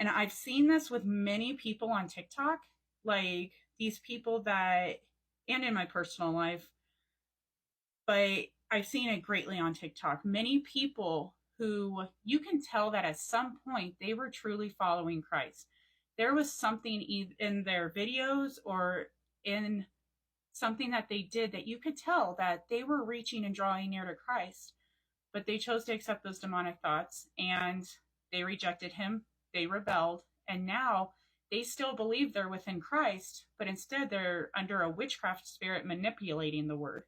And I've seen this with many people on TikTok, like these people that, and in my personal life, but I've seen it greatly on TikTok. Many people who you can tell that at some point they were truly following Christ. There was something in their videos or in something that they did that you could tell that they were reaching and drawing near to Christ, but they chose to accept those demonic thoughts and they rejected him, they rebelled, and now they still believe they're within Christ, but instead they're under a witchcraft spirit manipulating the word.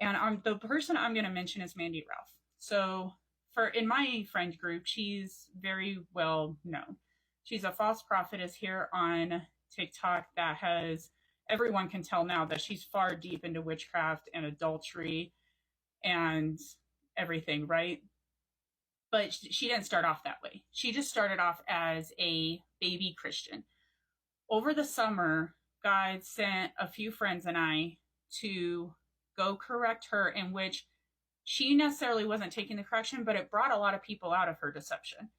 And the person I'm going to mention is Mandy Ralph. So, for in my friend group, she's very well known. She's a false prophetess here on TikTok that has everyone can tell now that she's far deep into witchcraft and adultery and everything, right? But she didn't start off that way. She just started off as a baby Christian. Over the summer, God sent a few friends and I to go correct her, in which she necessarily wasn't taking the correction, but it brought a lot of people out of her deception.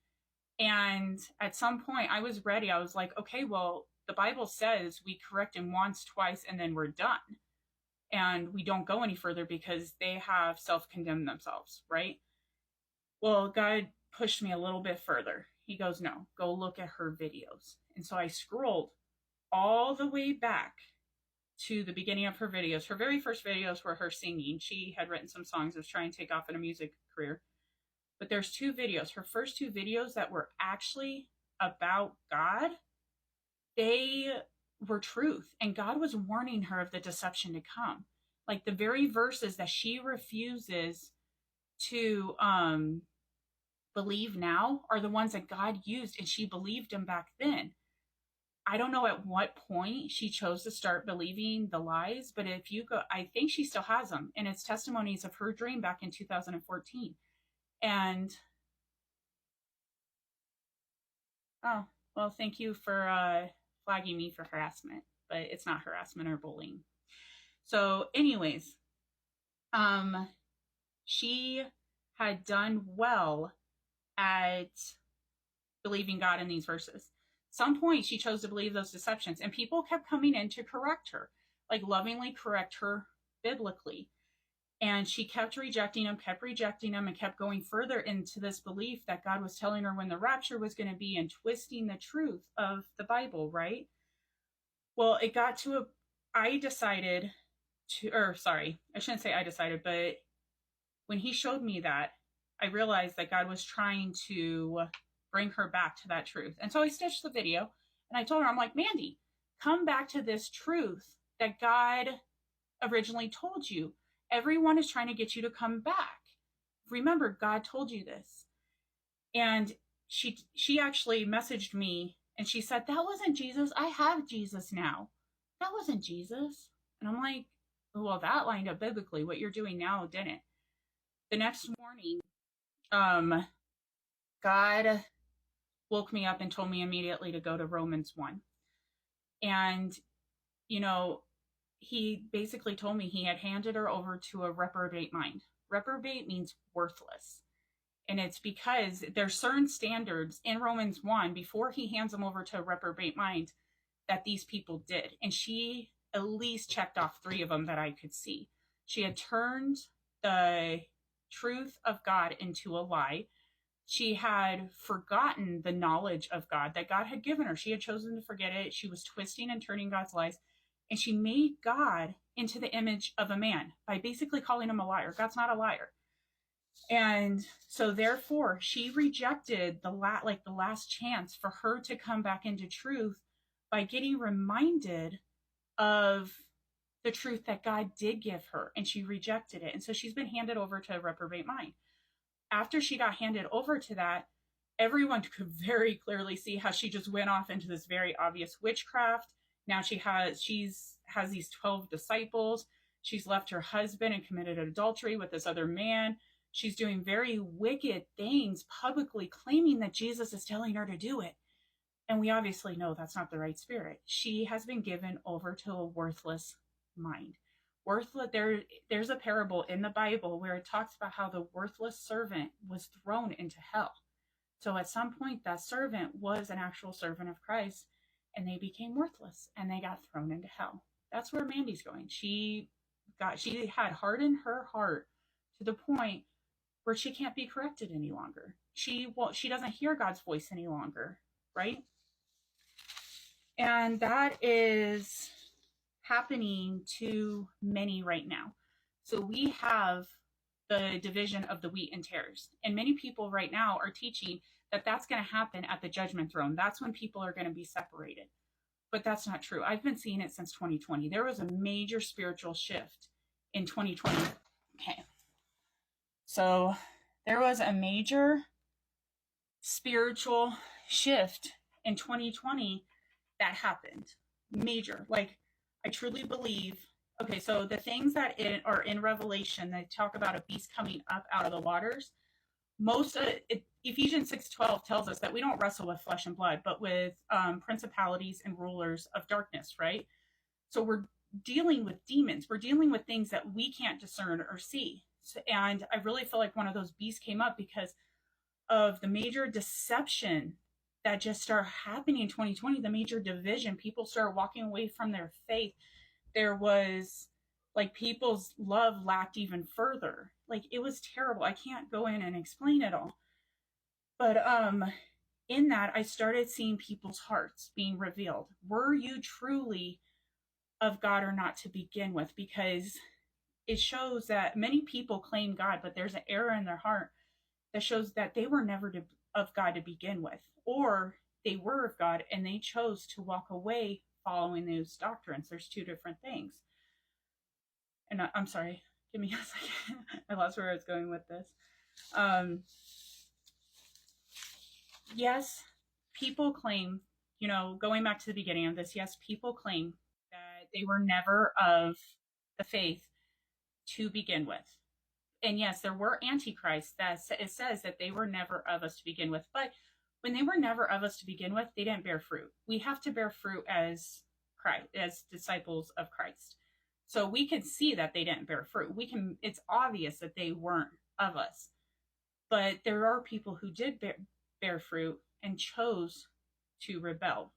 And at some point I was ready. I was like, okay, well, the Bible says we correct him once, twice, and then we're done. And we don't go any further because they have self-condemned themselves, right? Well, God pushed me a little bit further. He goes, no, go look at her videos. And so I scrolled all the way back to the beginning of her videos. Her very first videos were her singing. She had written some songs, was trying to take off in a music career. But there's two videos. Her first two videos that were actually about God, they were truth. And God was warning her of the deception to come. Like the very verses that she refuses to believe now are the ones that God used, and she believed them back then. I don't know at what point she chose to start believing the lies, but if you go, I think she still has them, and it's testimonies of her dream back in 2014. And oh, well, thank you for flagging me for harassment, but it's not harassment or bullying. So, anyways, she had done well at believing God in these verses. Some point she chose to believe those deceptions, and people kept coming in to correct her, like lovingly correct her biblically. And she kept rejecting them, and kept going further into this belief that God was telling her when the rapture was going to be and twisting the truth of the Bible, right? Well, it got to I decided to, or sorry, I shouldn't say I decided, but when he showed me that, I realized that God was trying to bring her back to that truth. And so I stitched the video and I told her, I'm like, Mandy, come back to this truth that God originally told you. Everyone is trying to get you to come back. Remember, God told you this. And she actually messaged me and she said, that wasn't Jesus. I have Jesus now. That wasn't Jesus. And I'm like, well, that lined up biblically. What you're doing now didn't. The next morning, God woke me up and told me immediately to go to Romans 1. And, you know, he basically told me he had handed her over to a reprobate mind. Reprobate means worthless. And it's because there's certain standards in Romans 1 before he hands them over to a reprobate mind that these people did. And she at least checked off 3 of them that I could see. She had turned the truth of God into a lie. She had forgotten the knowledge of God that God had given her. She had chosen to forget it. She was twisting and turning God's lies. And she made God into the image of a man by basically calling him a liar. God's not a liar. And so therefore she rejected the last chance for her to come back into truth by getting reminded of the truth that God did give her, and she rejected it. And so she's been handed over to a reprobate mind. After she got handed over to that, everyone could very clearly see how she just went off into this very obvious witchcraft. Now she has these 12 disciples. She's left her husband and committed adultery with this other man. She's doing very wicked things, publicly claiming that Jesus is telling her to do it. And we obviously know that's not the right spirit. She has been given over to a worthless mind. There's a parable in the Bible where it talks about how the worthless servant was thrown into hell. So at some point, that servant was an actual servant of Christ, and they became worthless and they got thrown into hell. That's where Mandy's going. She had hardened her heart to the point where she can't be corrected any longer. She doesn't hear God's voice any longer, right? And that is happening to many right now. So we have the division of the wheat and tares. And many people right now are teaching that that's going to happen at the judgment throne. That's when people are going to be separated. But that's not true. I've been seeing it since 2020. There was a major spiritual shift in 2020. Okay. So there was a major spiritual shift in 2020 that happened. Major. Like, I truly believe. Okay, so the things that are in Revelation that talk about a beast coming up out of the waters, Ephesians 6:12 tells us that we don't wrestle with flesh and blood, but with principalities and rulers of darkness, right? So we're dealing with demons. We're dealing with things that we can't discern or see. So, and I really feel like one of those beasts came up because of the major deception that just started happening in 2020, the major division. People started walking away from their faith. There was like people's love lacked even further. Like, it was terrible. I can't go in and explain it all. But in that, I started seeing people's hearts being revealed. Were you truly of God or not to begin with? Because it shows that many people claim God, but there's an error in their heart that shows that they were never of God to begin with, or they were of God and they chose to walk away following those doctrines. There's two different things. And I'm sorry, give me a second. I lost where I was going with this. Yes, people claim, going back to the beginning of this, yes, people claim that they were never of the faith to begin with. And yes, there were antichrists that it says that they were never of us to begin with. But when they were never of us to begin with, they didn't bear fruit. We have to bear fruit as Christ, as disciples of Christ. So we can see that they didn't bear fruit. It's obvious that they weren't of us. But there are people who did bear fruit and chose to rebel.